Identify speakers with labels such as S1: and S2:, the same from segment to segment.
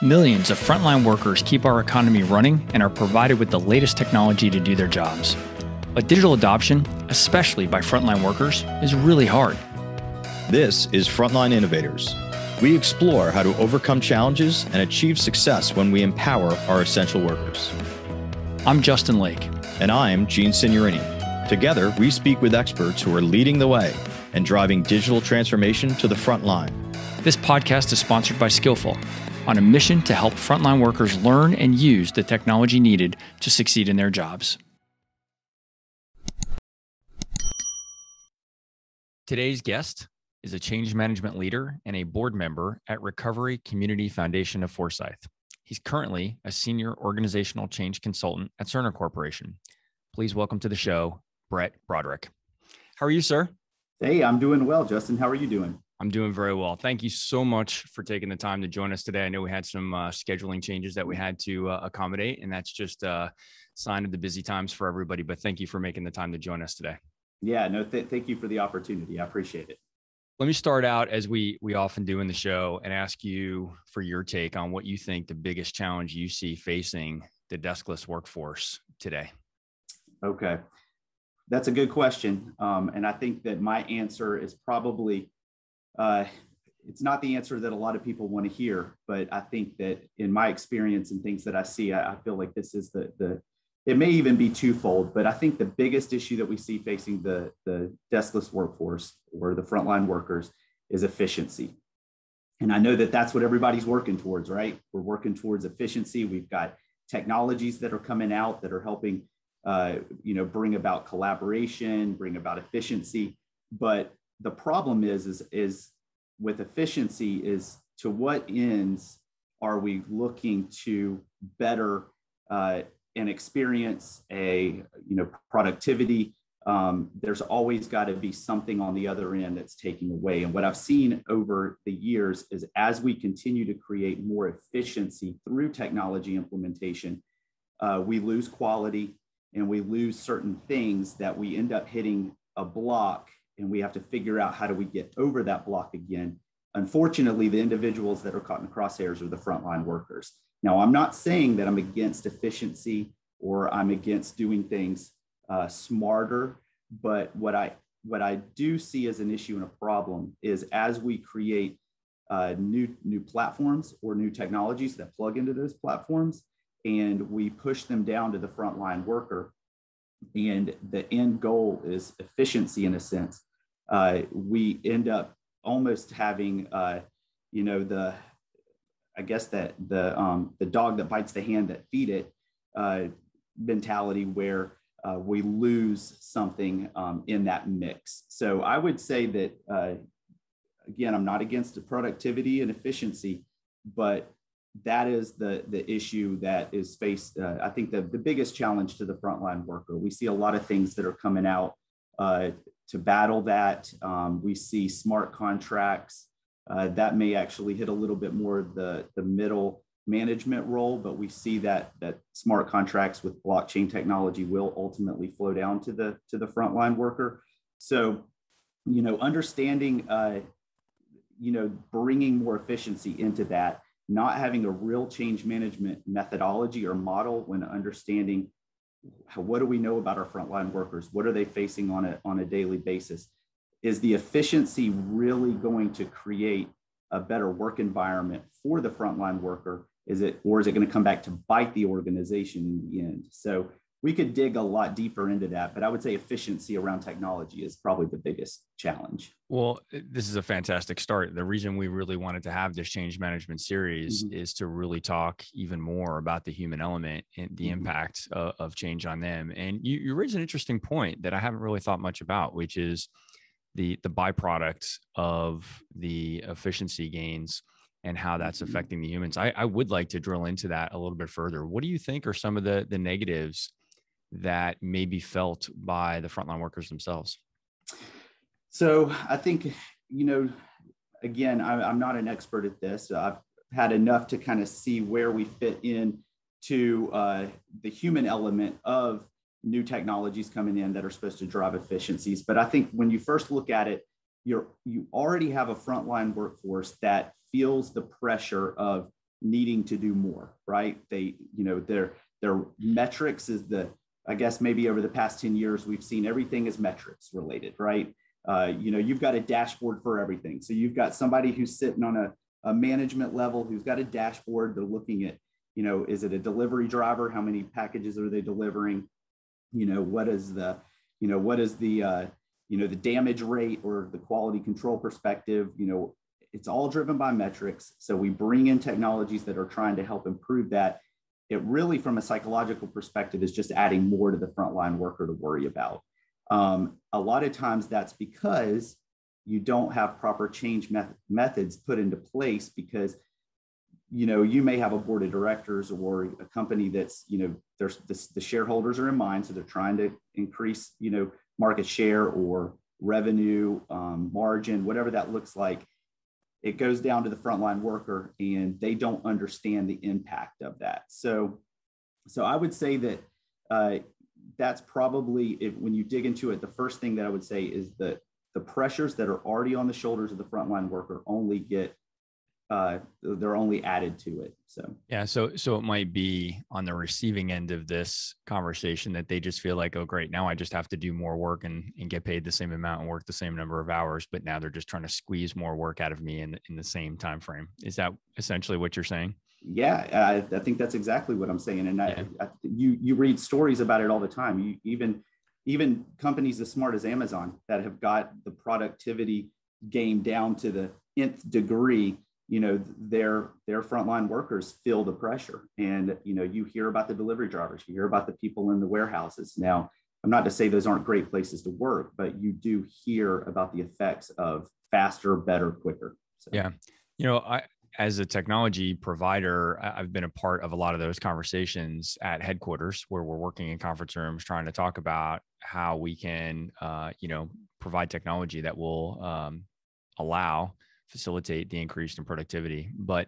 S1: Millions of frontline workers keep our economy running and are provided with the latest technology to do their jobs. But digital adoption, especially by frontline workers, is really hard.
S2: This is Frontline Innovators. We explore how to overcome challenges and achieve success when we empower our essential workers.
S1: I'm Justin Lake.
S2: And I'm Gene Signorini. Together, we speak with experts who are leading the way and driving digital transformation to the front line.
S1: This podcast is sponsored by Skillful, on a mission to help frontline workers learn and use the technology needed to succeed in their jobs. Today's guest is a change management leader and a board member at Recovery Community Foundation of Forsyth. He's currently a senior organizational change consultant at Cerner Corporation. Please welcome to the show, Brett Broadrick. How are you, sir?
S3: Hey, I'm doing well, Justin. How are you doing?
S1: I'm doing very well. Thank you so much for taking the time to join us today. I know we had some scheduling changes that we had to accommodate, and that's just a sign of the busy times for everybody. But thank you for making the time to join us today.
S3: Yeah, no, thank you for the opportunity. I appreciate it.
S1: Let me start out, as we often do in the show, and ask you for your take on what you think the biggest challenge you see facing the deskless workforce today.
S3: Okay, that's a good question. And I think that my answer is probably, it's not the answer that a lot of people want to hear, but I think that in my experience and things that I see, I feel like this is it may even be twofold, but I think the biggest issue that we see facing the deskless workforce or the frontline workers is efficiency. And I know that that's what everybody's working towards, right? We're working towards efficiency. We've got technologies that are coming out that are helping, bring about collaboration, bring about efficiency. But the problem is with efficiency is to what ends are we looking to better and experience productivity. There's always got to be something on the other end that's taking away. And what I've seen over the years is as we continue to create more efficiency through technology implementation, we lose quality and we lose certain things that we end up hitting a block, and we have to figure out how do we get over that block again. Unfortunately, the individuals that are caught in the crosshairs are the frontline workers. Now, I'm not saying that I'm against efficiency or I'm against doing things smarter, but what I do see as an issue and a problem is as we create new platforms or new technologies that plug into those platforms, and we push them down to the frontline worker, and the end goal is efficiency in a sense, we end up almost having the dog that bites the hand that feed it mentality, where we lose something in that mix. So I would say that again, I'm not against the productivity and efficiency, but that is the issue that is faced. I think the biggest challenge to the frontline worker. We see a lot of things that are coming out to battle that. We see smart contracts that may actually hit a little bit more of the middle management role, but we see that smart contracts with blockchain technology will ultimately flow down to the frontline worker. So, understanding, bringing more efficiency into that, not having a real change management methodology or model when understanding what do we know about our frontline workers? What are they facing on a daily basis? Is the efficiency really going to create a better work environment for the frontline worker? Or is it going to come back to bite the organization in the end? So we could dig a lot deeper into that, but I would say efficiency around technology is probably the biggest challenge.
S1: Well, this is a fantastic start. The reason we really wanted to have this change management series is to really talk even more about the human element and the impact of change on them. And you raised an interesting point that I haven't really thought much about, which is the byproduct of the efficiency gains and how that's affecting the humans. I would like to drill into that a little bit further. What do you think are some of the negatives that may be felt by the frontline workers themselves?
S3: So I think, again, I'm not an expert at this. I've had enough to kind of see where we fit in to the human element of new technologies coming in that are supposed to drive efficiencies. But I think when you first look at it, you already have a frontline workforce that feels the pressure of needing to do more, right? They, their metrics is I guess maybe over the past 10 years, we've seen everything is metrics related, right? You've got a dashboard for everything. So you've got somebody who's sitting on a management level who's got a dashboard. They're looking at, is it a delivery driver? How many packages are they delivering? What is the damage rate or the quality control perspective? It's all driven by metrics. So we bring in technologies that are trying to help improve that. It really, from a psychological perspective, is just adding more to the frontline worker to worry about. A lot of times that's because you don't have proper change methods put into place, because you may have a board of directors or a company that's, there's the shareholders are in mind. So they're trying to increase, market share or revenue, margin, whatever that looks like. It goes down to the frontline worker and they don't understand the impact of that. So I would say that that's probably, when you dig into it, the first thing that I would say is that the pressures that are already on the shoulders of the frontline worker only get they're only added to it. So
S1: yeah, so it might be on the receiving end of this conversation that they just feel like, oh great, now I just have to do more work and get paid the same amount and work the same number of hours, but now they're just trying to squeeze more work out of me in the same time frame. Is that essentially what you're saying?
S3: Yeah, I think that's exactly what I'm saying. And you read stories about it all the time. Even companies as smart as Amazon that have got the productivity game down to the nth degree, their frontline workers feel the pressure. And, you hear about the delivery drivers, you hear about the people in the warehouses. Now, I'm not to say those aren't great places to work, but you do hear about the effects of faster, better, quicker. So.
S1: Yeah. As a technology provider, I've been a part of a lot of those conversations at headquarters where we're working in conference rooms trying to talk about how we can, provide technology that will facilitate the increase in productivity. But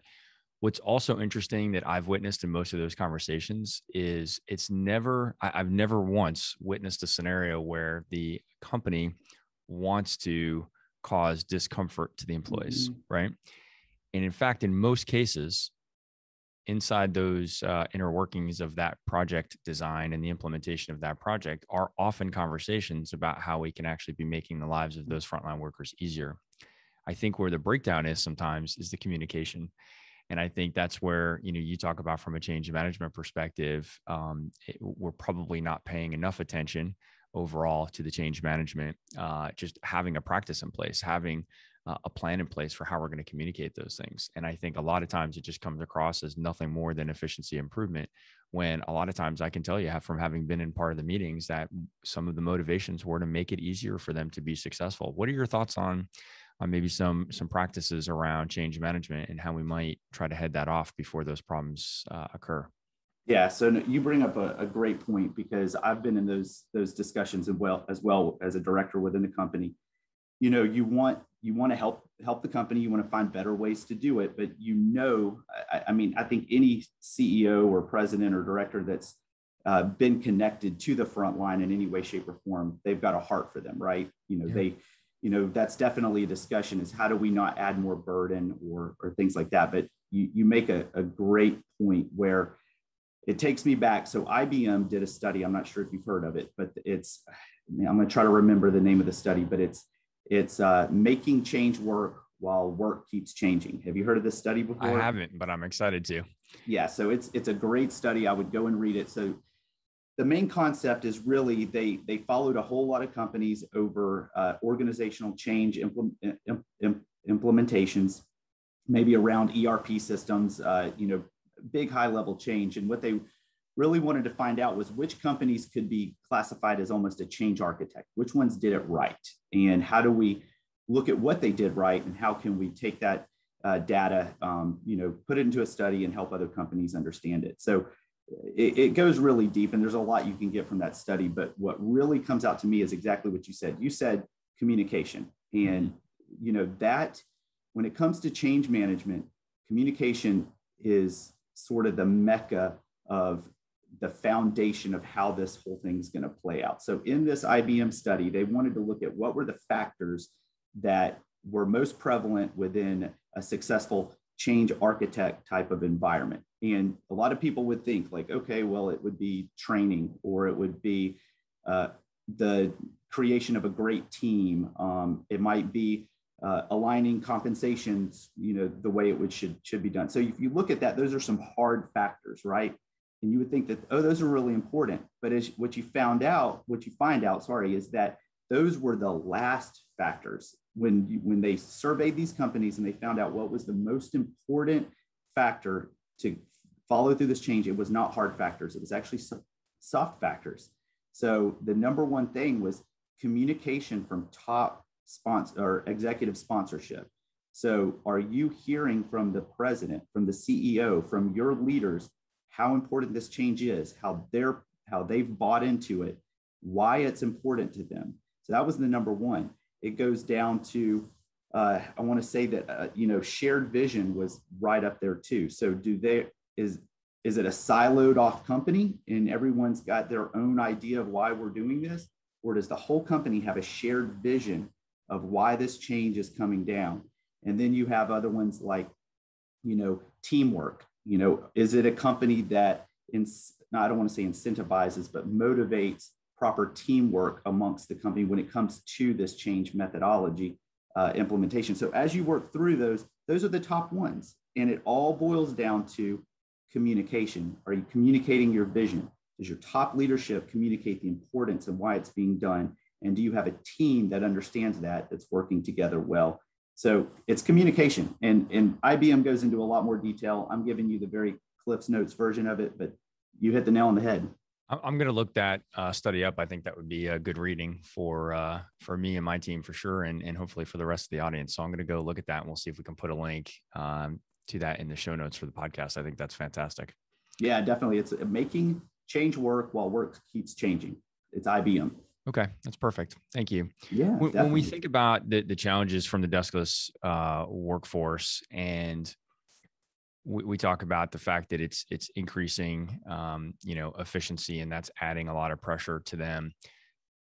S1: what's also interesting that I've witnessed in most of those conversations is I've never once witnessed a scenario where the company wants to cause discomfort to the employees, right? And in fact, in most cases, inside those inner workings of that project design and the implementation of that project are often conversations about how we can actually be making the lives of those frontline workers easier. I think where the breakdown is sometimes is the communication. And I think that's where, you talk about from a change management perspective, we're probably not paying enough attention overall to the change management, just having a practice in place, having a plan in place for how we're going to communicate those things. And I think a lot of times it just comes across as nothing more than efficiency improvement, when a lot of times I can tell you from having been in part of the meetings that some of the motivations were to make it easier for them to be successful. What are your thoughts on maybe some practices around change management and how we might try to head that off before those problems occur?
S3: Yeah, so you bring up a great point, because I've been in those discussions as well as a director within the company. You want to help the company, you want to find better ways to do it, but I think any CEO or president or director that's been connected to the front line in any way, shape, or form, they've got a heart for them, right? That's definitely a discussion, is how do we not add more burden or things like that. But you make a great point where it takes me back. So IBM did a study. I'm not sure if you've heard of it, but I'm going to try to remember the name of the study, but it's making change work while work keeps changing. Have you heard of this study before?
S1: I haven't, but I'm excited to.
S3: Yeah, so it's a great study. I would go and read it. So the main concept is really they followed a whole lot of companies over organizational change implementations, maybe around ERP systems, big high level change. And what they really wanted to find out was which companies could be classified as almost a change architect, which ones did it right, and how do we look at what they did right, and how can we take that data, put it into a study and help other companies understand it. So it goes really deep, and there's a lot you can get from that study. But what really comes out to me is exactly what you said. You said communication, and that when it comes to change management, communication is sort of the mecca of the foundation of how this whole thing is going to play out. So in this IBM study, they wanted to look at what were the factors that were most prevalent within a successful change architect type of environment. And a lot of people would think like, okay, well, it would be training, or it would be the creation of a great team. It might be aligning compensations, the way it should be done. So if you look at that, those are some hard factors, right? And you would think that, oh, those are really important. But what you find out, is that those were the last factors. When they surveyed these companies and they found out what was the most important factor to follow through this change, it was not hard factors. It was actually soft factors. So the number one thing was communication from top sponsor or executive sponsorship. So are you hearing from the president, from the CEO, from your leaders, how important this change is, how they've bought into it, why it's important to them? So that was the number one. It goes down to, I want to say that, shared vision was right up there too. So is it a siloed off company and everyone's got their own idea of why we're doing this? Or does the whole company have a shared vision of why this change is coming down? And then you have other ones like, teamwork. Is it a company that, I don't want to say incentivizes, but motivates proper teamwork amongst the company when it comes to this change methodology implementation? So as you work through those are the top ones. And it all boils down to communication. Are you communicating your vision? Does your top leadership communicate the importance and why it's being done? And do you have a team that understands that's working together well? So it's communication. And IBM goes into a lot more detail. I'm giving you the very Cliff's Notes version of it, but you hit the nail on the head.
S1: I'm going to look that study up. I think that would be a good reading for me and my team for sure, and hopefully for the rest of the audience. So I'm going to go look at that, and we'll see if we can put a link to that in the show notes for the podcast. I think that's fantastic.
S3: Yeah, definitely. It's making change work while work keeps changing. It's IBM.
S1: Okay, that's perfect. Thank you.
S3: Yeah.
S1: When we think about the challenges from the deskless workforce, and we talk about the fact that it's increasing, efficiency, and that's adding a lot of pressure to them.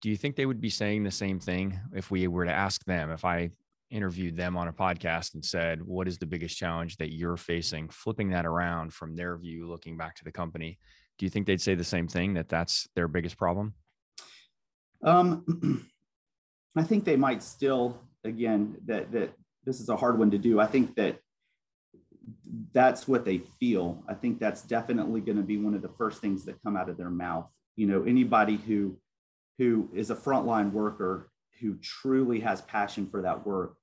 S1: Do you think they would be saying the same thing if we were to ask them, if I interviewed them on a podcast and said, what is the biggest challenge that you're facing, flipping that around from their view, looking back to the company? Do you think they'd say the same thing, that that's their biggest problem?
S3: I think they might still, again, that this is a hard one to do. I think that's what they feel. I think that's definitely going to be one of the first things that come out of their mouth. Anybody who is a frontline worker who truly has passion for that work,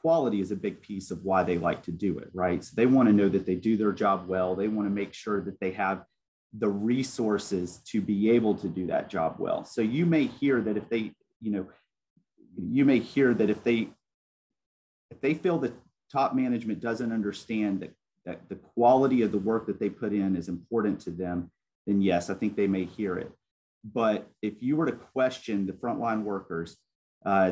S3: quality is a big piece of why they like to do it, right? So they want to know that they do their job well. They want to make sure that they have the resources to be able to do that job well. So you may hear that if they feel that top management doesn't understand that the quality of the work that they put in is important to them, then yes, I think they may hear it. But if you were to question the frontline workers, I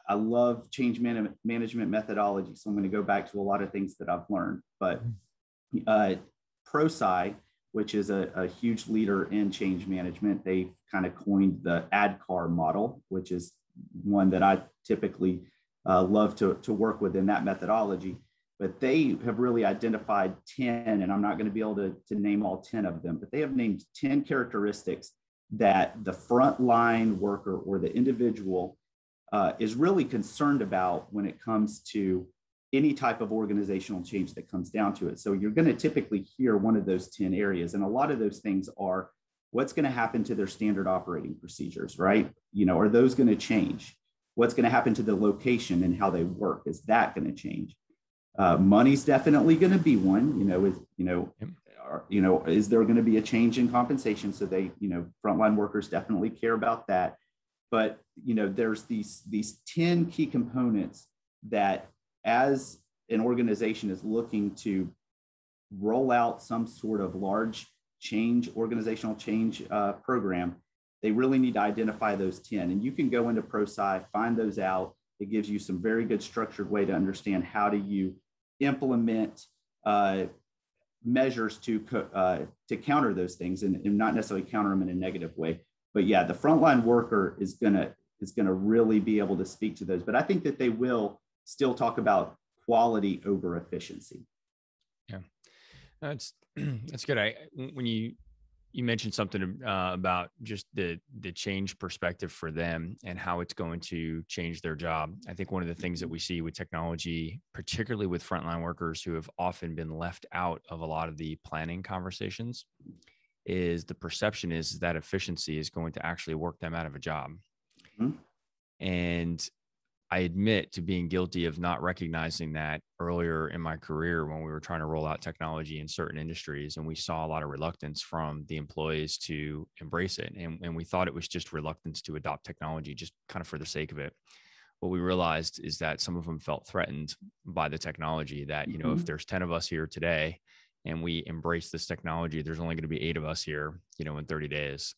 S3: love change management methodology. So I'm going to go back to a lot of things that I've learned, but ProSci, which is a huge leader in change management, they've kind of coined the ADKAR model, which is one that I typically love to work with in that methodology. But they have really identified 10, and I'm not going to be able to name all 10 of them, but they have named 10 characteristics that the frontline worker or the individual is really concerned about when it comes to any type of organizational change that comes down to it. So you're going to typically hear one of those 10 areas. And a lot of those things are what's going to happen to their standard operating procedures, right? Are those going to change? What's going to happen to the location and how they work? Is that going to change? Money's definitely going to be one, is there going to be a change in compensation? So they, frontline workers definitely care about that. But, there's these 10 key components that as an organization is looking to roll out some sort of large organizational change program, they really need to identify those 10. And you can go into ProSci, find those out. It gives you some very good structured way to understand how do you implement measures to counter those things and not necessarily counter them in a negative way. But yeah, the frontline worker is gonna really be able to speak to those. But I think that they will still talk about quality over efficiency.
S1: Yeah, that's good. When you mentioned something about just the change perspective for them and how it's going to change their job. I think one of the things that we see with technology, particularly with frontline workers who have often been left out of a lot of the planning conversations, is the perception is that efficiency is going to actually work them out of a job. Mm-hmm. And I admit to being guilty of not recognizing that earlier in my career when we were trying to roll out technology in certain industries, and we saw a lot of reluctance from the employees to embrace it. And we thought it was just reluctance to adopt technology just kind of for the sake of it. What we realized is that some of them felt threatened by the technology, that, you know, if there's 10 of us here today and we embrace this technology, there's only going to be 8 of us here, you know, in 30 days.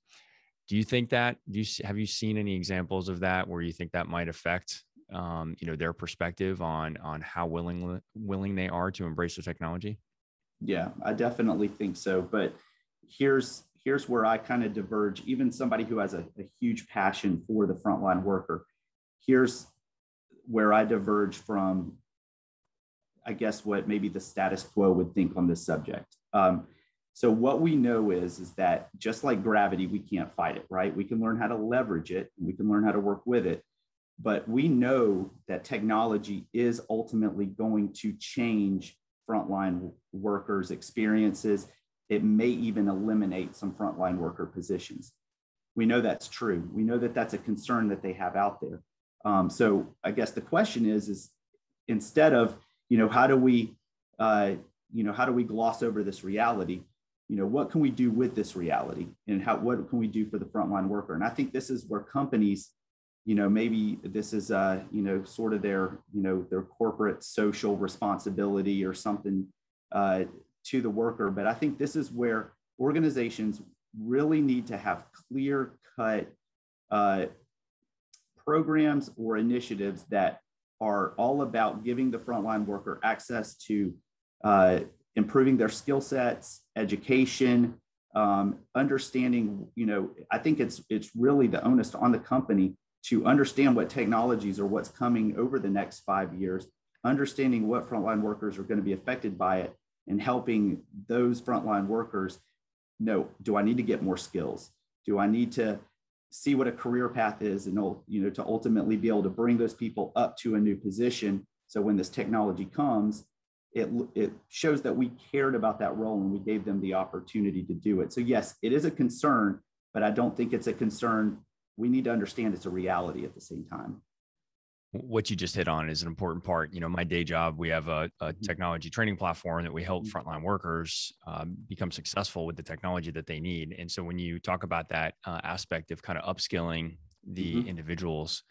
S1: Do you think that, have you seen any examples of that where you think that might affect you know, their perspective on how willing they are to embrace the technology?
S3: Yeah, I definitely think so. But here's where I kind of diverge. Even somebody who has a huge passion for the frontline worker, here's where I diverge from, I guess, what maybe the status quo would think on this subject. So what we know is that just like gravity, we can't fight it, right? We can learn how to leverage it, and we can learn how to work with it. But we know that technology is ultimately going to change frontline workers' experiences. It may even eliminate some frontline worker positions. We know that's true. We know that that's a concern that they have out there. So I guess the question is instead of, you know, how do we gloss over this reality? You know, what can we do with this reality, and what can we do for the frontline worker? And I think this is where companies, you know, maybe this is, you know, sort of their, you know, their corporate social responsibility or something to the worker. But I think this is where organizations really need to have clear-cut programs or initiatives that are all about giving the frontline worker access to improving their skill sets, education, understanding, you know, I think it's really the onus on the company to understand what technologies are what's coming over the next 5 years, understanding what frontline workers are going to be affected by it, and helping those frontline workers know, do I need to get more skills? Do I need to see what a career path is, and, you know, to ultimately be able to bring those people up to a new position. So when this technology comes, it shows that we cared about that role and we gave them the opportunity to do it. So yes, it is a concern, but I don't think it's a concern. We need to understand it's a reality at the same time.
S1: What you just hit on is an important part. You know, my day job, we have a technology training platform that we help frontline workers become successful with the technology that they need. And so when you talk about that aspect of kind of upskilling the individuals,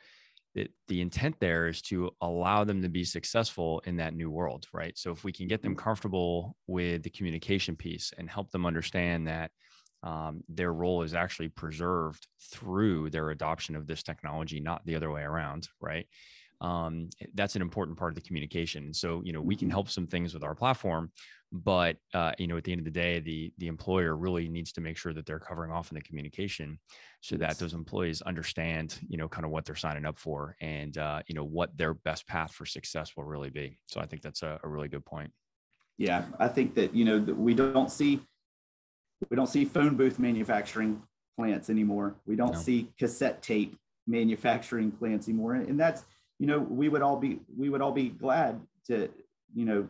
S1: the intent there is to allow them to be successful in that new world, right? So if we can get them comfortable with the communication piece and help them understand that their role is actually preserved through their adoption of this technology, not the other way around, right? That's an important part of the communication. So, you know, we can help some things with our platform, but, you know, at the end of the day, the employer really needs to make sure that they're covering off in the communication so that those employees understand, you know, kind of what they're signing up for and, you know, what their best path for success will really be. So I think that's a really good point.
S3: Yeah, I think that, you know, we don't see phone booth manufacturing plants anymore. We don't see cassette tape manufacturing plants anymore. And that's, you know, we would all be glad to, you know,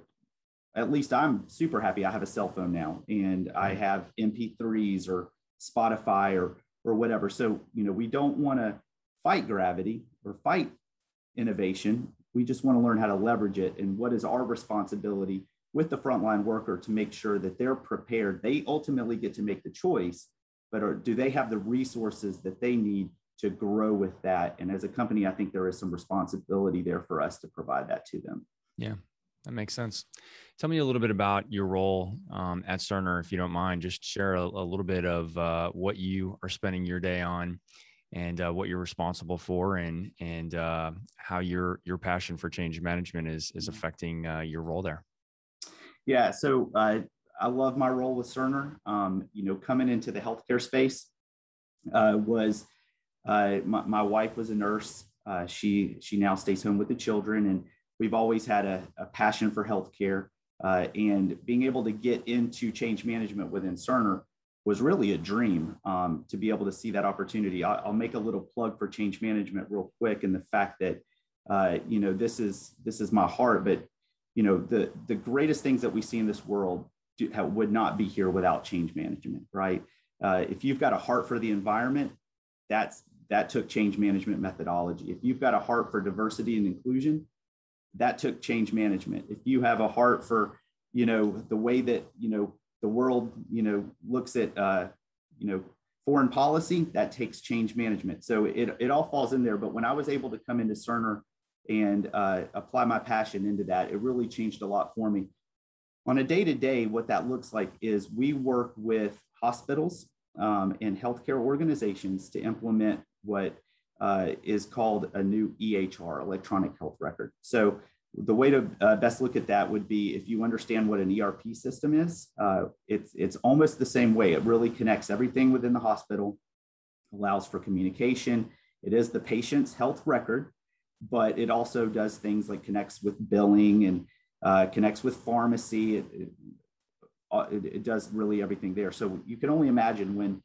S3: at least I'm super happy I have a cell phone now and I have MP3s or Spotify or whatever. So, you know, we don't want to fight gravity or fight innovation. We just want to learn how to leverage it. And what is our responsibility with the frontline worker to make sure that they're prepared? They ultimately get to make the choice, but do they have the resources that they need to grow with that? And as a company, I think there is some responsibility there for us to provide that to them.
S1: Yeah, that makes sense. Tell me a little bit about your role at Cerner, if you don't mind. Just share a little bit of what you are spending your day on and what you're responsible for, and how your passion for change management is affecting your role there.
S3: Yeah, so I love my role with Cerner. You know, coming into the healthcare space was my wife was a nurse. She now stays home with the children, and we've always had a passion for healthcare, and being able to get into change management within Cerner was really a dream, to be able to see that opportunity. I'll make a little plug for change management real quick, and the fact that this is my heart, but the greatest things that we see in this world would not be here without change management, right? If you've got a heart for the environment, that took change management methodology. If you've got a heart for diversity and inclusion, that took change management. If you have a heart for, the way that, the world, looks at, foreign policy, that takes change management. So it all falls in there. But when I was able to come into Cerner and apply my passion into that, it really changed a lot for me. On a day-to-day, what that looks like is we work with hospitals and healthcare organizations to implement what is called a new EHR, electronic health record. So the way to best look at that would be, if you understand what an ERP system is, it's almost the same way. It really connects everything within the hospital, allows for communication. It is the patient's health record, but it also does things like connects with billing and connects with pharmacy. It does really everything there. So you can only imagine when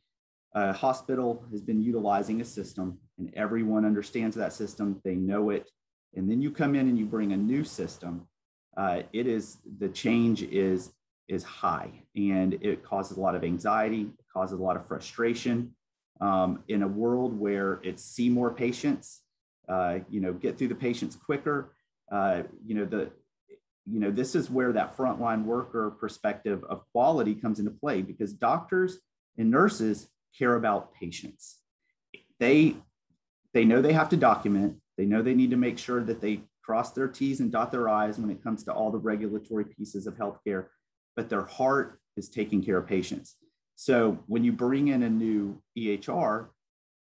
S3: a hospital has been utilizing a system and everyone understands that system, they know it, and then you come in and you bring a new system, the change is high, and it causes a lot of anxiety, it causes a lot of frustration. In a world where it's see more patients, get through the patients quicker, this is where that frontline worker perspective of quality comes into play, because doctors and nurses care about patients. They know they have to document. They know they need to make sure that they cross their T's and dot their I's when it comes to all the regulatory pieces of healthcare, but their heart is taking care of patients. So when you bring in a new EHR,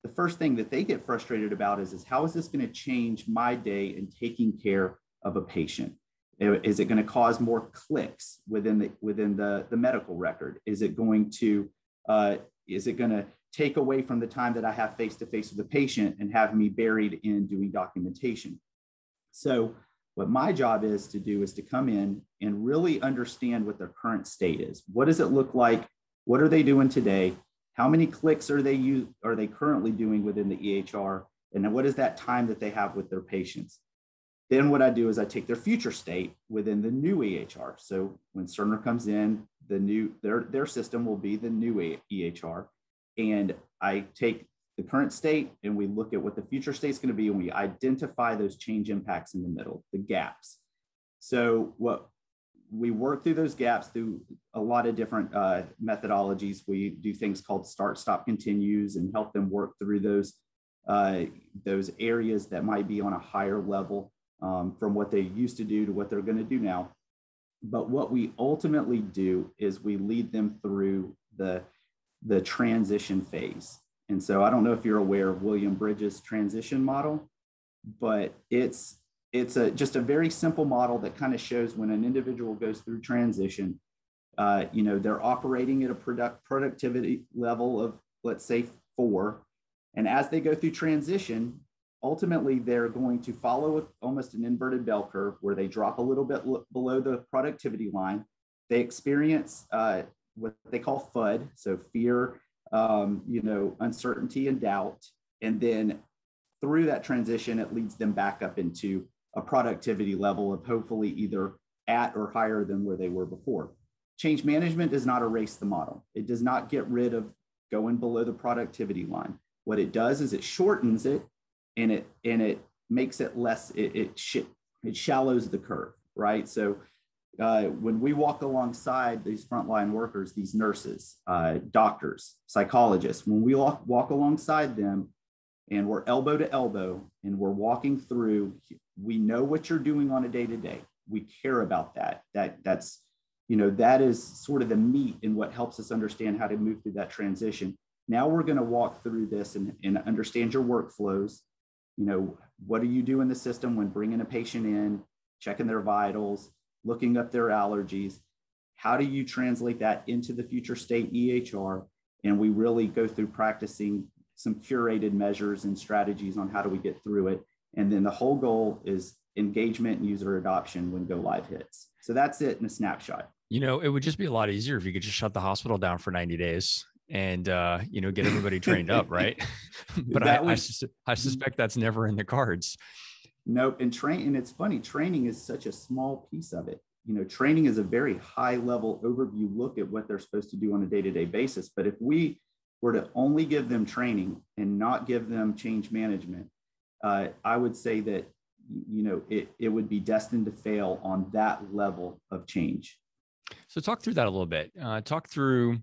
S3: the first thing that they get frustrated about is how is this going to change my day in taking care of a patient? Is it going to cause more clicks within the medical record? Is it going to take away from the time that I have face-to-face with the patient and have me buried in doing documentation? So what my job is to do is to come in and really understand what their current state is. What does it look like? What are they doing today? How many clicks are they currently doing within the EHR? And then what is that time that they have with their patients? Then what I do is I take their future state within the new EHR. So when Cerner comes in, their system will be the new EHR. And I take the current state and we look at what the future state is going to be, and we identify those change impacts in the middle, the gaps. So what we work through those gaps through a lot of different methodologies. We do things called start, stop, continues, and help them work through those areas that might be on a higher level from what they used to do to what they're going to do now. But what we ultimately do is we lead them through the transition phase. And so I don't know if you're aware of William Bridges' transition model, but it's just a very simple model that kind of shows when an individual goes through transition, they're operating at a productivity level of, let's say, 4. And as they go through transition, ultimately, they're going to follow almost an inverted bell curve where they drop a little bit below the productivity line. They experience what they call FUD, so fear, uncertainty and doubt. And then through that transition, it leads them back up into a productivity level of hopefully either at or higher than where they were before. Change management does not erase the model. It does not get rid of going below the productivity line. What it does is it shortens it, and it makes it less, it shallows the curve, right? So when we walk alongside these frontline workers, these nurses, doctors, psychologists, when we walk alongside them and we're elbow to elbow and we're walking through, we know what you're doing on a day-to-day. We care about that. That is sort of the meat in what helps us understand how to move through that transition. Now we're going to walk through this and understand your workflows. What do you do in the system when bringing a patient in, checking their vitals, looking up their allergies? How do you translate that into the future state EHR? And we really go through practicing some curated measures and strategies on how do we get through it. And then the whole goal is engagement and user adoption when go live hits. So that's it in a snapshot.
S1: It would just be a lot easier if you could just shut the hospital down for 90 days and, get everybody trained up, right? But I suspect that's never in the cards.
S3: Nope. And it's funny, training is such a small piece of it. Training is a very high level overview look at what they're supposed to do on a day-to-day basis. But if we were to only give them training and not give them change management, I would say that, it would be destined to fail on that level of change.
S1: So talk through that a little bit. Talk through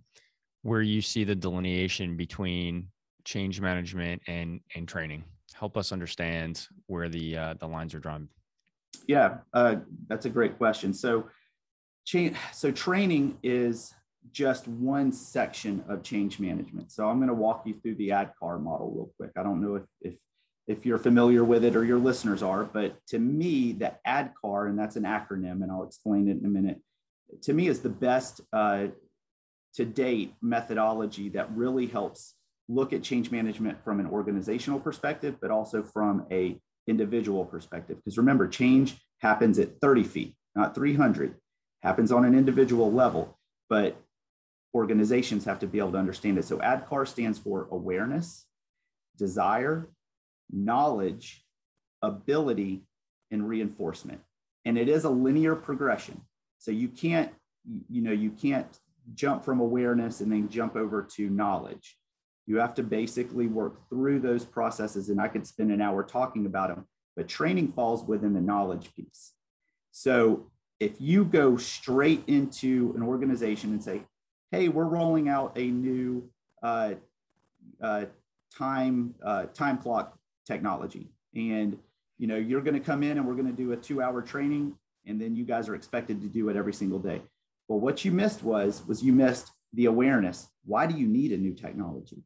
S1: where you see the delineation between change management and training. Help us understand where the lines are drawn.
S3: Yeah, that's a great question. So training is just one section of change management. So I'm going to walk you through the ADKAR model real quick. I don't know if you're familiar with it or your listeners are, but to me, the ADKAR, and that's an acronym, and I'll explain it in a minute, to me is the best to date methodology that really helps look at change management from an organizational perspective, but also from a individual perspective. Because remember, change happens at 30 feet, not 300, happens on an individual level, but organizations have to be able to understand it. So ADKAR stands for awareness, desire, knowledge, ability, and reinforcement. And it is a linear progression. So you can't jump from awareness and then jump over to knowledge. You have to basically work through those processes, and I could spend an hour talking about them, but training falls within the knowledge piece. So if you go straight into an organization and say, hey, we're rolling out a new time clock technology, and you're going to come in and we're going to do a 2-hour training, and then you guys are expected to do it every single day. Well, what you missed was you missed the awareness. Why do you need a new technology?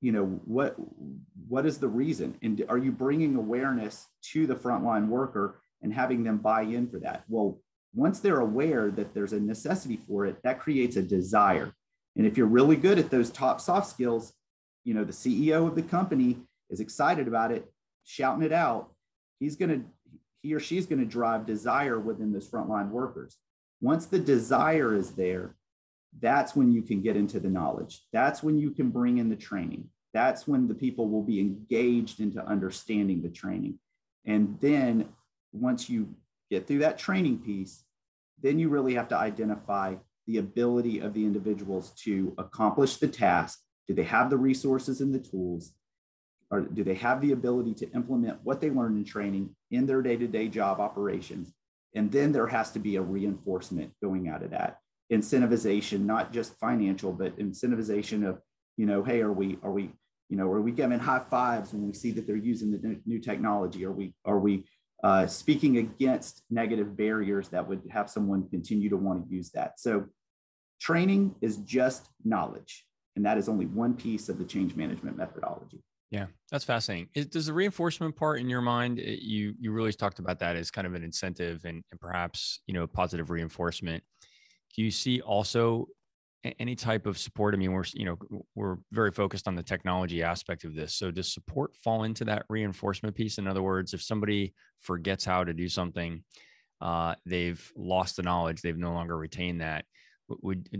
S3: What is the reason? And are you bringing awareness to the frontline worker and having them buy in for that? Well, once they're aware that there's a necessity for it, that creates a desire. And if you're really good at those top soft skills, the CEO of the company is excited about it, shouting it out. He or she's going to drive desire within those frontline workers. Once the desire is there, that's when you can get into the knowledge. That's when you can bring in the training. That's when the people will be engaged into understanding the training. And then once you get through that training piece, then you really have to identify the ability of the individuals to accomplish the task. Do they have the resources and the tools? Or do they have the ability to implement what they learned in training in their day-to-day job operations? And then there has to be a reinforcement going out of that. Incentivization, not just financial, but incentivization of, hey, are we giving high fives when we see that they're using the new technology? Are we speaking against negative barriers that would have someone continue to want to use that? So training is just knowledge, and that is only one piece of the change management methodology.
S1: Yeah, that's fascinating. Does the reinforcement part in your mind, you really talked about that as kind of an incentive and perhaps, positive reinforcement. Do you see also any type of support? I mean, we're very focused on the technology aspect of this. So does support fall into that reinforcement piece? In other words, if somebody forgets how to do something, they've lost the knowledge, they've no longer retained that.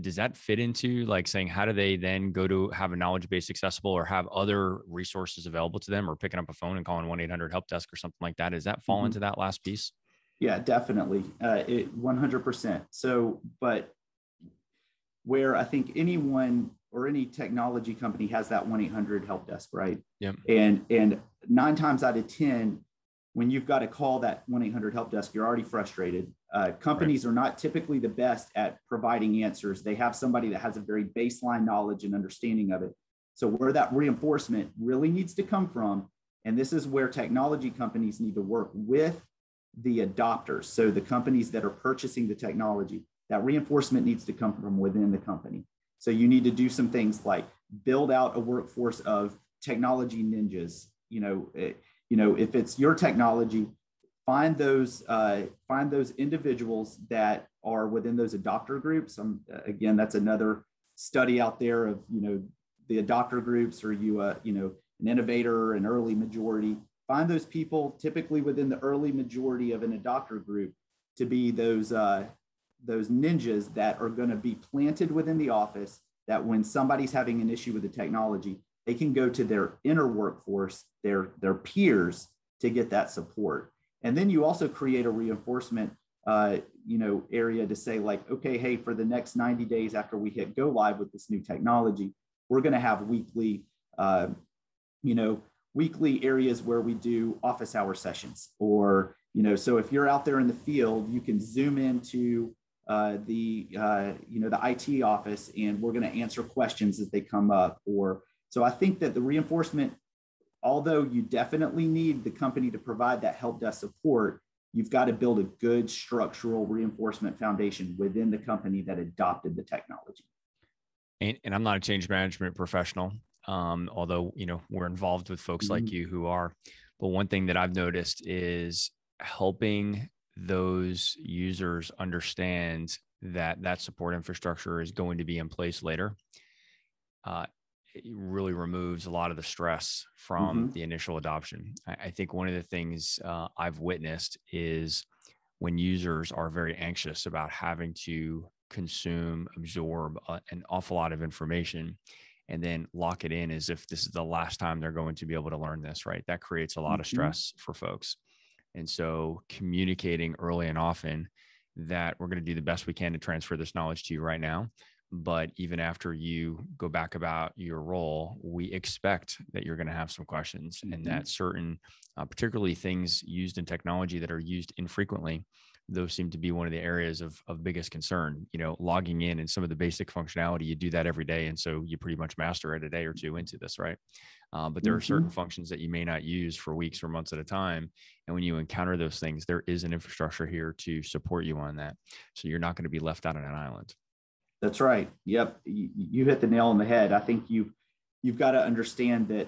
S1: Does that fit into like saying, how do they then go to have a knowledge base accessible or have other resources available to them, or picking up a phone and calling 1-800-HELP desk or something like that? Does that fall into that last piece?
S3: Yeah, definitely. 100%. So, but where I think anyone or any technology company has that 1-800-HELP desk, right?
S1: Yeah.
S3: And 9 times out of 10, when you've got to call that 1-800-HELP desk, you're already frustrated. Companies are not typically the best at providing answers. They have somebody that has a very baseline knowledge and understanding of it. So where that reinforcement really needs to come from, and this is where technology companies need to work with the adopters. So the companies that are purchasing the technology, that reinforcement needs to come from within the company. So you need to do some things like build out a workforce of technology ninjas. If it's your technology, find those individuals that are within those adopter groups. Again, that's another study out there of the adopter groups. Are you an innovator, an early majority? find those people typically within the early majority of an adopter group to be those ninjas that are going to be planted within the office, that when somebody's having an issue with the technology, they can go to their inner workforce, their peers, to get that support. And then you also create a reinforcement area to say, like, okay, hey, for the next 90 days after we hit go live with this new technology, we're going to have weekly areas where we do office hour sessions, or, so if you're out there in the field, you can zoom into the IT office, and we're going to answer questions as they come up. So I think that the reinforcement, although you definitely need the company to provide that help desk support, you've got to build a good structural reinforcement foundation within the company that adopted the technology.
S1: And I'm not a change management professional, although, we're involved with folks like you who are. But one thing that I've noticed is helping those users understand that support infrastructure is going to be in place later. It really removes a lot of the stress from the initial adoption. I think one of the things I've witnessed is when users are very anxious about having to absorb an awful lot of information and then lock it in as if this is the last time they're going to be able to learn this, right? That creates a lot of stress for folks. And so communicating early and often that we're going to do the best we can to transfer this knowledge to you right now. But even after you go back about your role, we expect that you're going to have some questions, and that certain, particularly things used in technology that are used infrequently, those seem to be one of the areas of biggest concern. Logging in and some of the basic functionality, you do that every day. And so you pretty much master it a day or two into this, right? But there are certain functions that you may not use for weeks or months at a time. And when you encounter those things, there is an infrastructure here to support you on that. So you're not going to be left out on an island.
S3: That's right. Yep. You hit the nail on the head. I think you've got to understand that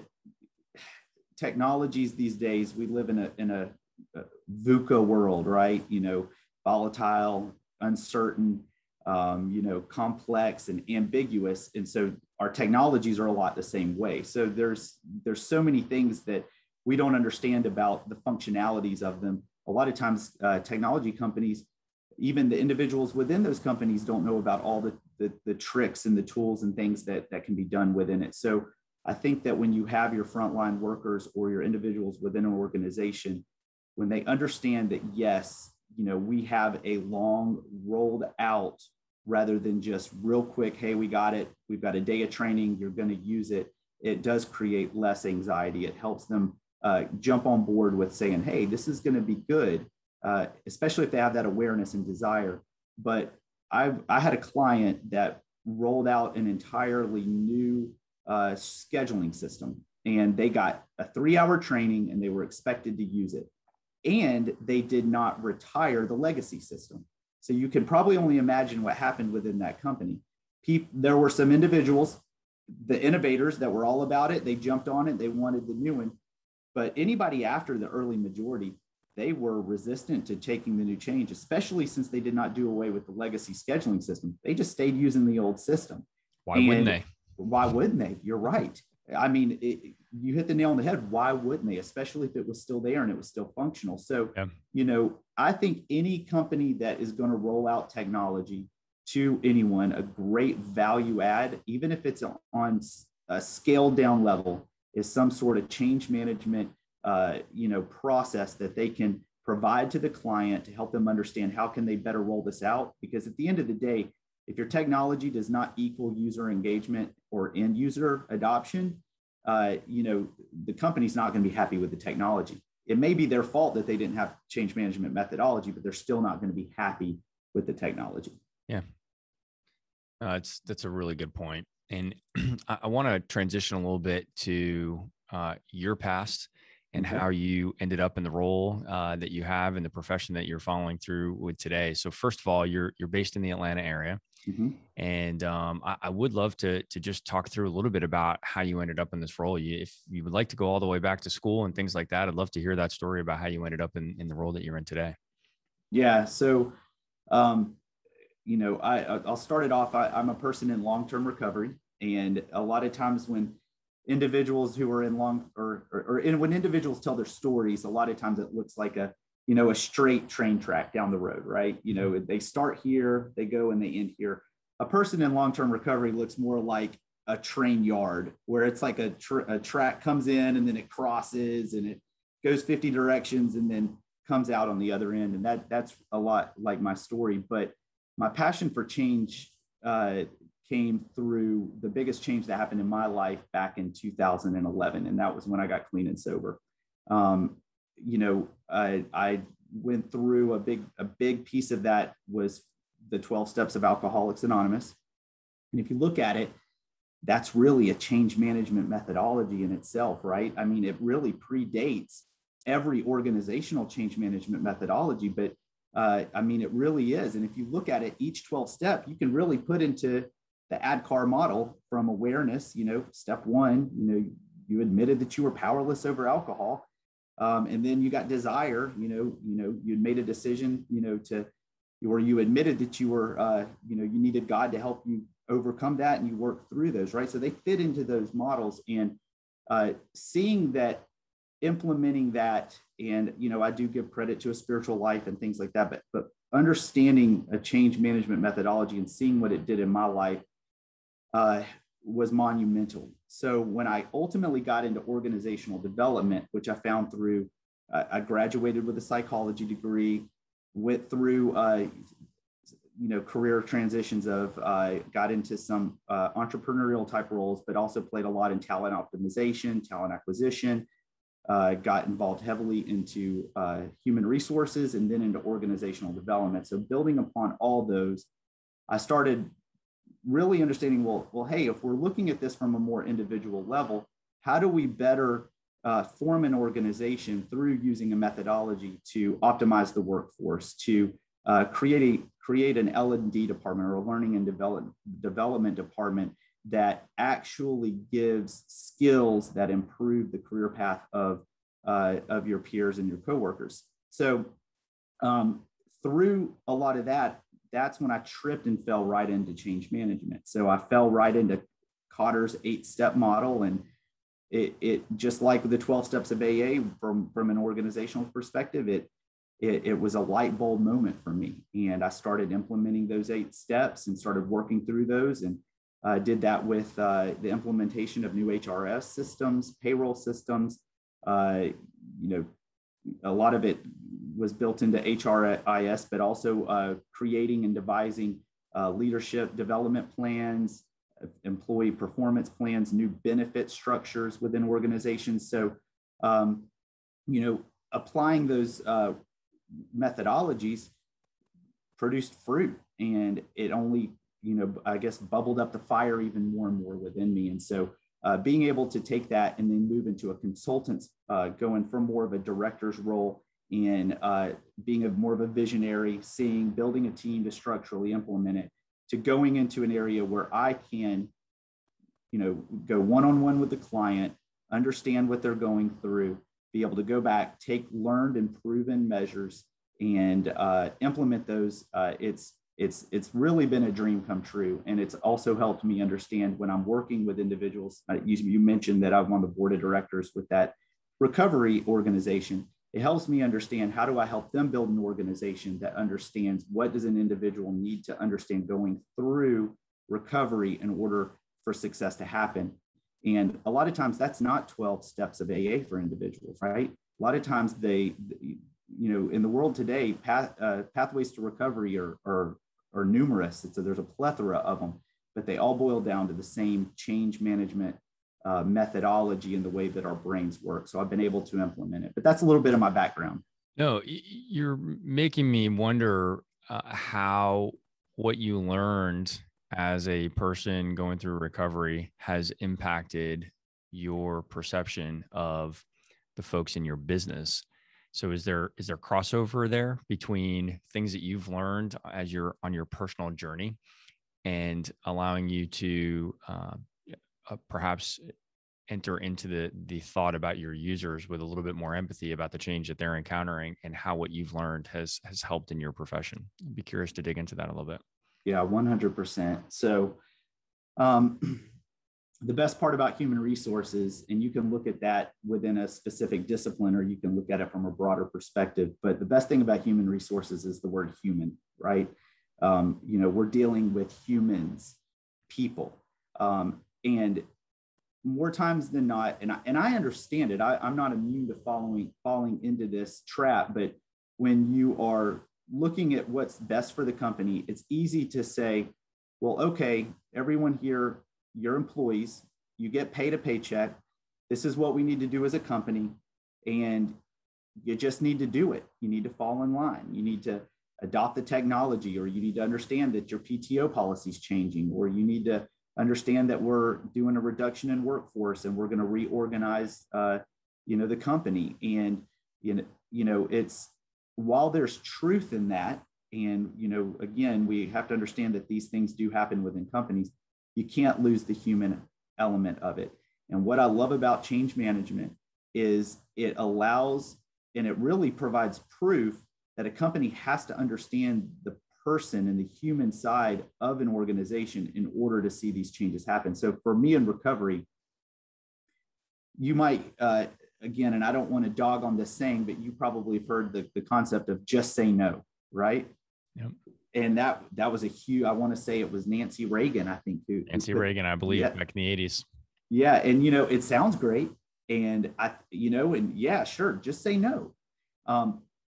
S3: technologies these days, we live in a VUCA world, right? Volatile, uncertain, complex and ambiguous. And so our technologies are a lot the same way. So there's so many things that we don't understand about the functionalities of them. A lot of times technology companies, even the individuals within those companies, don't know about all the tricks and the tools and things that can be done within it. So I think that when you have your frontline workers or your individuals within an organization, when they understand that, yes, we have a long rolled out rather than just real quick, hey, we got it, we've got a day of training, you're going to use it, it does create less anxiety. It helps them jump on board with saying, hey, this is going to be good, especially if they have that awareness and desire. But I had a client that rolled out an entirely new scheduling system, and they got a 3-hour training and they were expected to use it. And they did not retire the legacy system. So you can probably only imagine what happened within that company. There were some individuals, the innovators, that were all about it. They jumped on it. They wanted the new one. But anybody after the early majority, they were resistant to taking the new change, especially since they did not do away with the legacy scheduling system. They just stayed using the old system.
S1: Why wouldn't they?
S3: Why wouldn't they? You're right. I mean, you hit the nail on the head. Why wouldn't they? Especially if it was still there and it was still functional. So, I think any company that is going to roll out technology to anyone, a great value add, even if it's on a scaled down level, is some sort of change management, process that they can provide to the client to help them understand how can they better roll this out. Because at the end of the day, if your technology does not equal user engagement or end user adoption, the company's not going to be happy with the technology. It may be their fault that they didn't have change management methodology, but they're still not going to be happy with the technology.
S1: Yeah. That's a really good point. And I want to transition a little bit to your past and how you ended up in the role that you have in the profession that you're following through with today. So first of all, you're based in the Atlanta area. And I would love to just talk through a little bit about how you ended up in this role. If you would like to go all the way back to school and things like that, I'd love to hear that story about how you ended up in the role that you're in today.
S3: Yeah. So, I'll start it off. I'm a person in long-term recovery. And a lot of times when individuals who are in long or when individuals tell their stories, a lot of times it looks like a straight train track down the road, right? They start here, they go, and they end here. A person in long-term recovery looks more like a train yard, where it's like a track comes in and then it crosses and it goes 50 directions and then comes out on the other end. And that's a lot like my story. But my passion for change came through the biggest change that happened in my life back in 2011. And that was when I got clean and sober. I went through a big piece of that was the 12 steps of Alcoholics Anonymous. And if you look at it, that's really a change management methodology in itself, right? I mean, it really predates every organizational change management methodology, but it really is. And if you look at it, each 12 step, you can really put into the ADKAR model from awareness. Step one, you admitted that you were powerless over alcohol. And then you got desire, you'd made a decision, where you admitted that you were, you needed God to help you overcome that, and you work through those, right? So they fit into those models, and seeing that, implementing that, and, I do give credit to a spiritual life and things like that, but understanding a change management methodology and seeing what it did in my life was monumental. So when I ultimately got into organizational development, which I found through, I graduated with a psychology degree, went through, career transitions of, got into some entrepreneurial type roles, but also played a lot in talent optimization, talent acquisition, got involved heavily into human resources, and then into organizational development. So building upon all those, I started really understanding, well, hey, if we're looking at this from a more individual level, how do we better form an organization through using a methodology to optimize the workforce, to create an L&D department, or a learning and development department that actually gives skills that improve the career path of your peers and your coworkers. So through a lot of that, that's when I tripped and fell right into change management. So I fell right into Kotter's 8-step model, and it just like the 12 steps of AA from an organizational perspective, it was a light bulb moment for me. And I started implementing those 8 steps and started working through those, and did that with the implementation of new HRS systems, payroll systems. A lot of it was built into HRIS, but also creating and devising leadership development plans, employee performance plans, new benefit structures within organizations. So, applying those methodologies produced fruit, and it only, bubbled up the fire even more and more within me. And so being able to take that and then move into a consultant's, going from more of a director's role, and being more of a visionary, building a team to structurally implement it, to going into an area where I can, go one-on-one with the client, understand what they're going through, be able to go back, take learned and proven measures, and implement those. It's really been a dream come true. And it's also helped me understand when I'm working with individuals. You mentioned that I'm on the board of directors with that recovery organization. It helps me understand, how do I help them build an organization that understands what does an individual need to understand going through recovery in order for success to happen. And a lot of times that's not 12 steps of AA for individuals, right? A lot of times in the world today, pathways to recovery are numerous. There's a plethora of them, but they all boil down to the same change management methodology and the way that our brains work. So I've been able to implement it, but that's a little bit of my background.
S1: No, you're making me wonder how what you learned as a person going through recovery has impacted your perception of the folks in your business. So is there crossover there between things that you've learned as you're on your personal journey and allowing you to perhaps enter into the thought about your users with a little bit more empathy about the change that they're encountering and how what you've learned has helped in your profession? I'd be curious to dig into that a little bit.
S3: Yeah, 100%. So the best part about human resources, and you can look at that within a specific discipline, or you can look at it from a broader perspective, but the best thing about human resources is the word human, right? We're dealing with humans, people, and more times than not, and I understand it. I'm not immune to falling into this trap, but when you are looking at what's best for the company, it's easy to say, well, okay, everyone here, you're employees, you get paid a paycheck. This is what we need to do as a company. And you just need to do it. You need to fall in line. You need to adopt the technology, or you need to understand that your PTO policy is changing, or you need to understand that we're doing a reduction in workforce and we're going to reorganize, the company. And, it's, while there's truth in that, and, again, we have to understand that these things do happen within companies, you can't lose the human element of it. And what I love about change management is it allows, and it really provides proof that a company has to understand the person and the human side of an organization in order to see these changes happen. So for me in recovery, you might, again, and I don't want to dog on this saying, but you probably have heard the concept of just say no, right?
S1: Yep.
S3: And that was a huge, I want to say it was Nancy Reagan, I think.
S1: Nancy Reagan, I believe, back in the 80s.
S3: Yeah. And, it sounds great. And yeah, sure, just say no.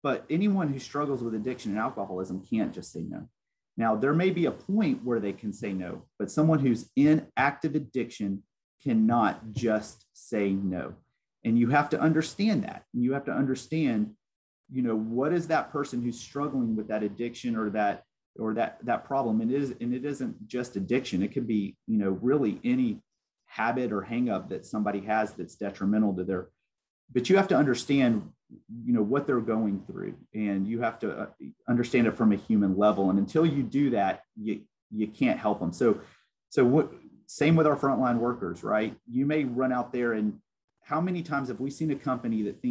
S3: But anyone who struggles with addiction and alcoholism can't just say no. Now, there may be a point where they can say no, but someone who's in active addiction cannot just say no. And you have to understand that. And you have to understand, what is that person who's struggling with that addiction or that problem? And it isn't just addiction. It could be, really any habit or hang up that somebody has that's detrimental to their, but you have to understand, what they're going through, and you have to understand it from a human level. And until you do that, you can't help them. So same with our frontline workers, right? You may run out there, and how many times have we seen a company that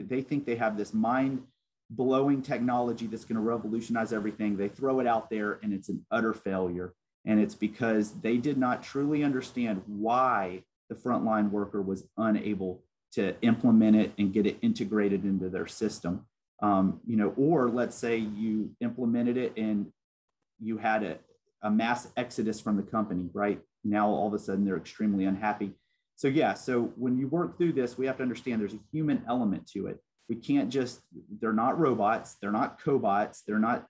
S3: they think they have this mind-blowing technology that's going to revolutionize everything. They throw it out there and it's an utter failure. And it's because they did not truly understand why the frontline worker was unable to implement it and get it integrated into their system. Or let's say you implemented it and you had a mass exodus from the company, right? Now, all of a sudden they're extremely unhappy. So when you work through this, we have to understand there's a human element to it. We can't they're not robots. They're not cobots. They're not,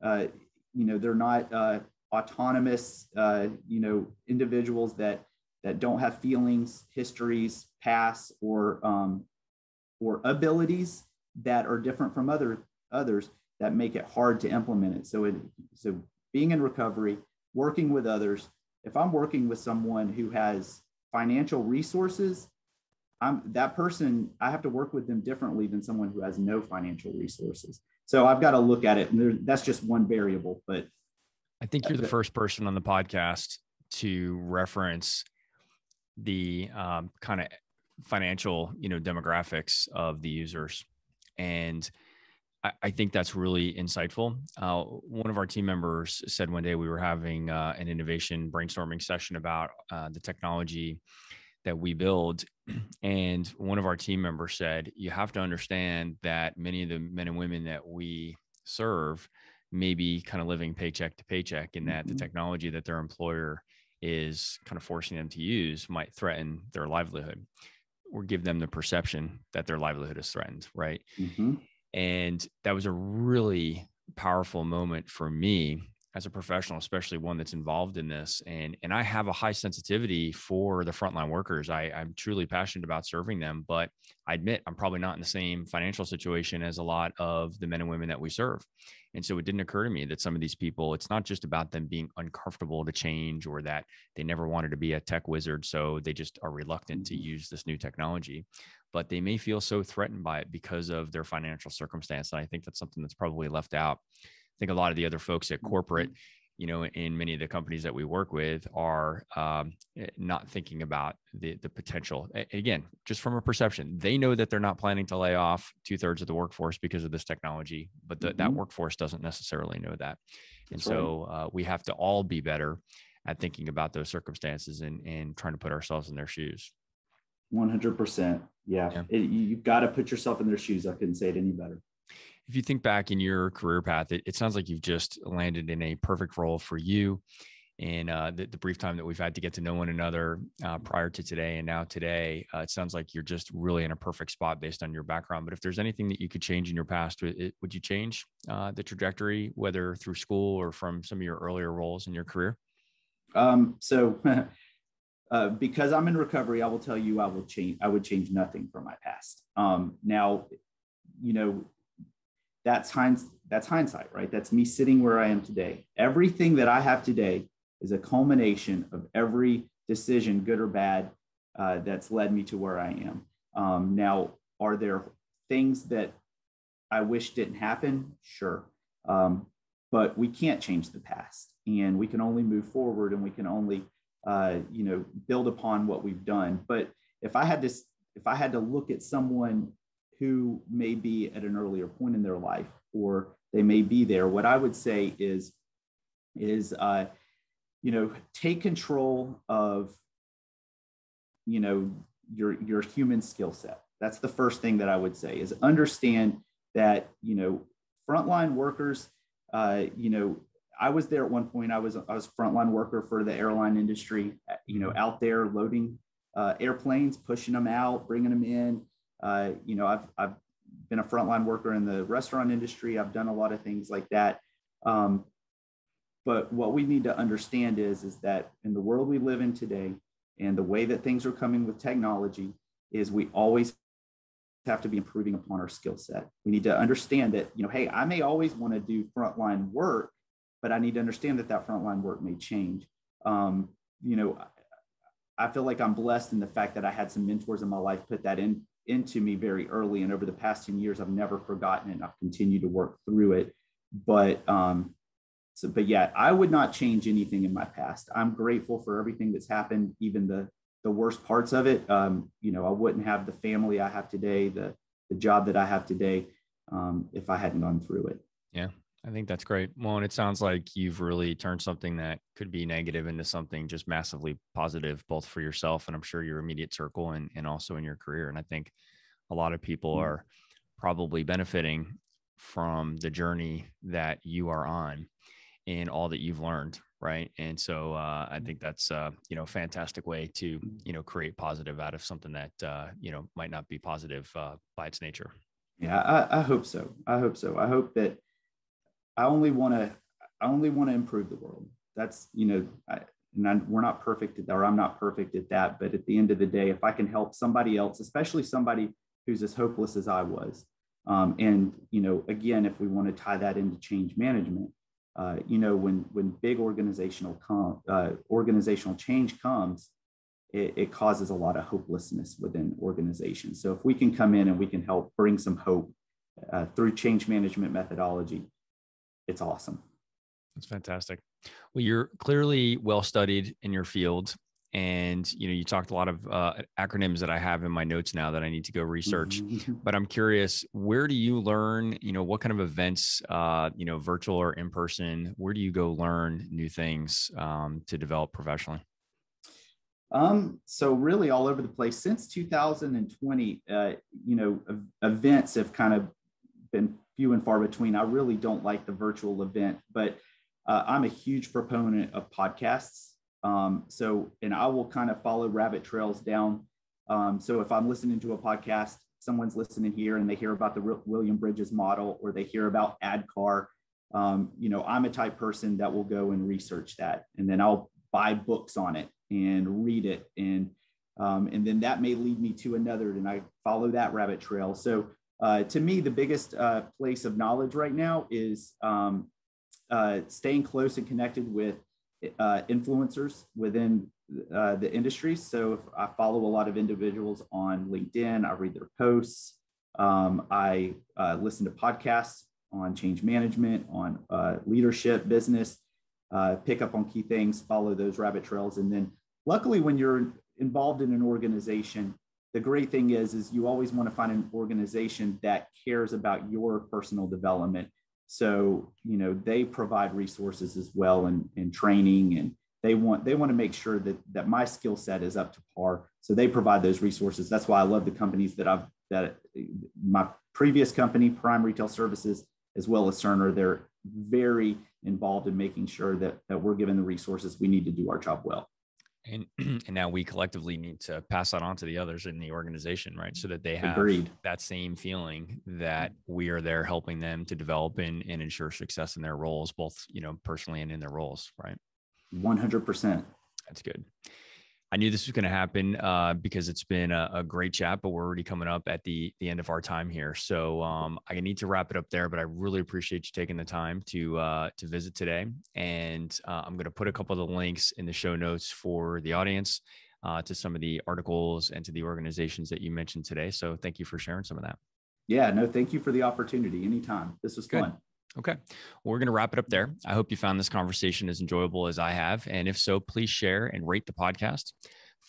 S3: they're not autonomous, individuals that don't have feelings, histories, pasts, or abilities that are different from others that make it hard to implement it. So being in recovery, working with others, if I'm working with someone who has financial resources, that person, I have to work with them differently than someone who has no financial resources. So I've got to look at it, and that's just one variable. But
S1: I think you're the first person on the podcast to reference the kind of financial, demographics of the users. And I think that's really insightful. One of our team members said one day we were having an innovation brainstorming session about the technology that we build. And one of our team members said, you have to understand that many of the men and women that we serve may be kind of living paycheck to paycheck, and that the technology that their employer is kind of forcing them to use might threaten their livelihood or give them the perception that their livelihood is threatened. Right.
S3: Mm-hmm.
S1: And that was a really powerful moment for me as a professional, especially one that's involved in this. And I have a high sensitivity for the frontline workers. I'm truly passionate about serving them, but I admit I'm probably not in the same financial situation as a lot of the men and women that we serve. And so it didn't occur to me that some of these people, it's not just about them being uncomfortable to change or that they never wanted to be a tech wizard, so they just are reluctant to use this new technology, but they may feel so threatened by it because of their financial circumstance. And I think that's something that's probably left out. I think a lot of the other folks at corporate, in many of the companies that we work with are not thinking about the potential. Again, just from a perception, they know that they're not planning to lay off 2/3 of the workforce because of this technology, but that workforce doesn't necessarily know that. And so we have to all be better at thinking about those circumstances and trying to put ourselves in their shoes.
S3: 100%. Yeah. You've got to put yourself in their shoes. I couldn't say it any better.
S1: If you think back in your career path, it sounds like you've just landed in a perfect role for you. And the brief time that we've had to get to know one another prior to today and now today, it sounds like you're just really in a perfect spot based on your background. But if there's anything that you could change in your past, would you change the trajectory, whether through school or from some of your earlier roles in your career?
S3: Because I'm in recovery, I will tell you, I would change nothing from my past. Now, that's hindsight, right? That's me sitting where I am today. Everything that I have today is a culmination of every decision, good or bad, that's led me to where I am. Now, are there things that I wish didn't happen? Sure. But we can't change the past, and we can only move forward, and we can only, build upon what we've done. But if I had to look at someone who may be at an earlier point in their life, or they may be there, what I would say is take control of, your human skill set. That's the first thing that I would say, is understand that, frontline workers, I was there at one point. I was a frontline worker for the airline industry, out there loading airplanes, pushing them out, bringing them in. I've been a frontline worker in the restaurant industry. I've done a lot of things like that. But what we need to understand is that in the world we live in today, and the way that things are coming with technology, is we always have to be improving upon our skill set. We need to understand that, hey, I may always want to do frontline work, but I need to understand that frontline work may change. I feel like I'm blessed in the fact that I had some mentors in my life put that into me very early. And over the past 10 years, I've never forgotten it. And I've continued to work through it. But yeah, I would not change anything in my past. I'm grateful for everything that's happened, even the worst parts of it. I wouldn't have the family I have today, the job that I have today, if I hadn't gone through it.
S1: Yeah, I think that's great. Well, and it sounds like you've really turned something that could be negative into something just massively positive, both for yourself and I'm sure your immediate circle and also in your career. And I think a lot of people are probably benefiting from the journey that you are on and all that you've learned. Right. And so I think that's, a fantastic way to, create positive out of something that, might not be positive by its nature.
S3: Yeah, I hope so. I hope that I only want to improve the world. That's, we're not perfect at that, or I'm not perfect at that. But at the end of the day, if I can help somebody else, especially somebody who's as hopeless as I was, and, again, if we want to tie that into change management, when big organizational change comes, it causes a lot of hopelessness within organizations. So if we can come in and we can help bring some hope through change management methodology, it's awesome.
S1: That's fantastic. Well, you're clearly well studied in your field. And, you talked a lot of acronyms that I have in my notes now that I need to go research, but I'm curious, where do you learn, what kind of events, virtual or in person, where do you go learn new things to develop professionally?
S3: So really all over the place since 2020, events have kind of been few and far between. I really don't like the virtual event, but I'm a huge proponent of podcasts. And I will kind of follow rabbit trails down. So if I'm listening to a podcast, someone's listening here and they hear about the William Bridges model, or they hear about ADKAR, I'm a type person that will go and research that. And then I'll buy books on it and read it. And then that may lead me to another, and I follow that rabbit trail. So to me, the biggest place of knowledge right now is staying close and connected with influencers within the industry. So if I follow a lot of individuals on LinkedIn, I read their posts. I listen to podcasts on change management, on leadership, business, pick up on key things, follow those rabbit trails. And then luckily, when you're involved in an organization, the great thing is you always want to find an organization that cares about your personal development. So, they provide resources as well, and training and they want to make sure that my skill set is up to par. So they provide those resources. That's why I love the companies that my previous company, Prime Retail Services, as well as Cerner. They're very involved in making sure that we're given the resources we need to do our job well.
S1: And now we collectively need to pass that on to the others in the organization, right? So that they have that same feeling that we are there helping them to develop and ensure success in their roles, both, personally and in their roles, right?
S3: 100%.
S1: That's good. I knew this was going to happen because it's been a great chat, but we're already coming up at the end of our time here. So I need to wrap it up there, but I really appreciate you taking the time to visit today. And I'm going to put a couple of the links in the show notes for the audience to some of the articles and to the organizations that you mentioned today. So thank you for sharing some of that.
S3: Yeah, no, thank you for the opportunity. Anytime. This was fun.
S1: Okay. Well, we're going to wrap it up there. I hope you found this conversation as enjoyable as I have. And if so, please share and rate the podcast.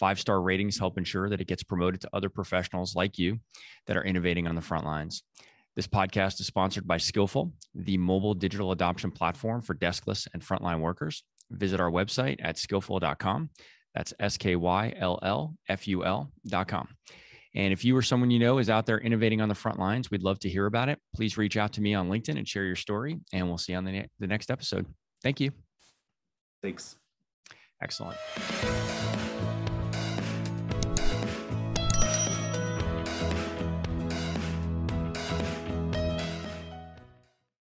S1: 5-star ratings help ensure that it gets promoted to other professionals like you that are innovating on the front lines. This podcast is sponsored by Skillful, the mobile digital adoption platform for deskless and frontline workers. Visit our website at skillful.com. That's SKYLLFUL.com. And if you or someone you know is out there innovating on the front lines, we'd love to hear about it. Please reach out to me on LinkedIn and share your story, and we'll see you on the next episode. Thank you.
S3: Thanks.
S1: Excellent.